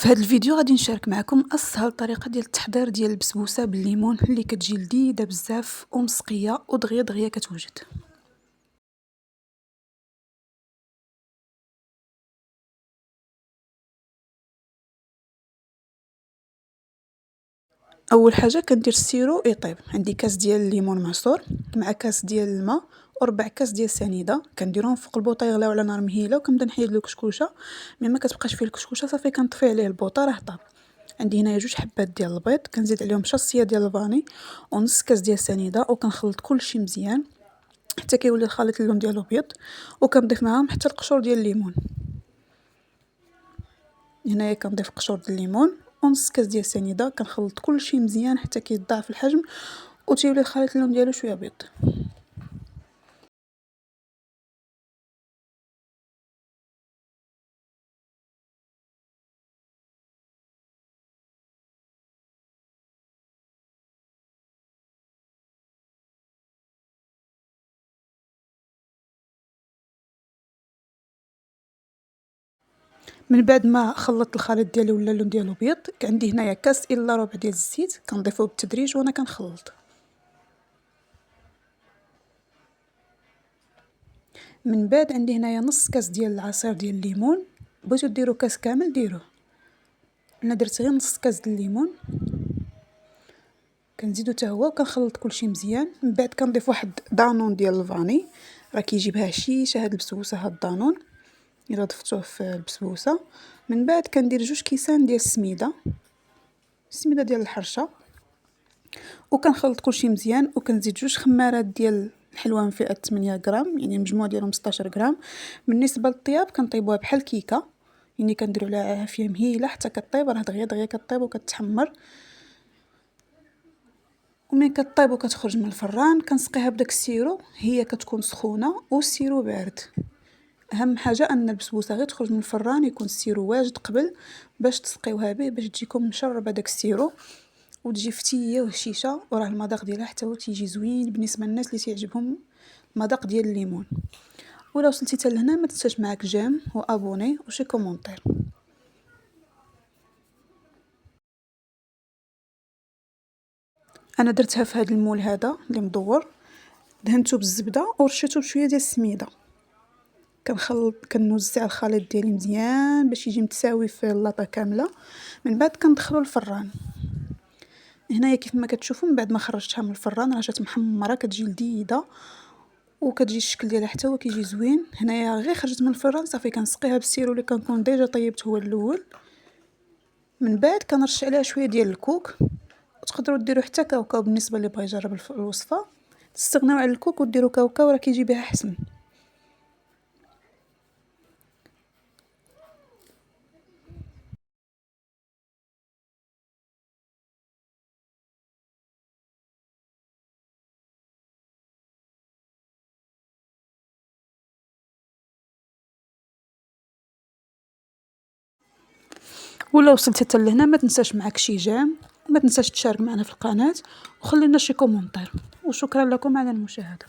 في هذا الفيديو غادي نشارك معكم اسهل طريقه ديال التحضير ديال البسبوسه بالليمون اللي كتجي لذيذه بزاف ومسقيه ودغيا دغيا كتوجد. اول حاجه كندير السيرو يطيب. عندي كاس ديال الليمون معصور مع كاس ديال الماء وربع كاس ديال السنيده، كنديرهم فوق البوطه يغلاو على نار مهيله وكنبدا نحيد له الكشكوشه. ملي ما كتبقاش فيه الكشكوشه صافي كنطفي عليه البوطه راه طاب. عندي هنايا 2 حبات ديال البيض، كنزيد عليهم شاصيه ديال الفاني ونص كاس ديال السنيده وكنخلط كلشي مزيان حتى كيولي الخليط اللون ديالو ابيض، وكنضيف معاهم حتى القشور ديال الليمون. هنايا كنضيف قشور ديال الليمون ونص كاس ديال السنيده، كنخلط كلشي مزيان حتى كيتضاعف الحجم وتيولي الخليط اللون ديالو شويه ابيض. من بعد ما خلطت الخليط ديالي ولا اللون ديالو ابيض، عندي هنايا كاس الا ربع ديال الزيت كنضيفوه بالتدريج وانا كنخلط. من بعد عندي هنايا نص كاس ديال العصير ديال الليمون، بغيتو ديروا كاس كامل ديروه، انا درت غير نص كاس ديال الليمون. كنزيدو حتى هو وكنخلط كلشي مزيان. من بعد كنضيف واحد دانون ديال الفاني، راه كيجيبها هشيشه هاد البسبوسه هاد الدانون الا ضفتوه في البسبوسه. من بعد كندير 2 كيسان ديال السميده ديال الحرشه وكنخلط كلشي مزيان، وكنزيد 2 خمارات ديال الحلوى فئه 8 غرام، يعني المجموع ديالهم 16 غرام. بالنسبه للطياب كنطيبوها بحال الكيكه، يعني كنديروا لها عافيه مهيله حتى كطيب، راه دغيا دغيا كطيب وكتحمر. ومن كطيب وكتخرج من الفران كنسقيها بداك السيرو، هي كتكون سخونه والسيرو بارد. اهم حاجه ان البسبوسه غير تخرج من الفران يكون السيرو واجد قبل باش تسقيوها به، باش تجيكم مشربه داك السيرو وتجي فتيه وهشيشه، وراه المذاق ديالها حتى هو تيجي زوين بالنسبه للناس اللي تيعجبهم المذاق ديال الليمون. ولا وصلتي حتى لهنا ما تنساش معاك جيم وابوني وشي كومونتير. انا درتها في هذا المول هذا اللي مدور، دهنته بالزبده ورشيته بشويه ديال السميده. كنوزع الخليط ديالي مزيان باش يجي متساوي في اللاطه كامله. من بعد كندخلو الفران. هنايا كيف ما كتشوفوا من بعد ما خرجتها من الفران راه جات محمره كتجي لذيذه وكتجي الشكل ديالها حتى هو كيجي زوين. هنايا غير خرجت من الفران صافي كنسقيها بالسيرو اللي كنكون ديجا طيبت هو الاول. من بعد كنرش عليها شويه ديال الكوك، وتقدروا ديروا حتى كاوكاو بالنسبه اللي بغى يجرب الوصفه. تستغناو على الكوك وديروا كاوكاو راه كيجي بها حسن. ولا وصلتي حتى لهنا ما تنساش معاك شي جيم، وما تنساش تشارك معنا في القناه وخلينا شي كومونتير، وشكرا لكم على المشاهده.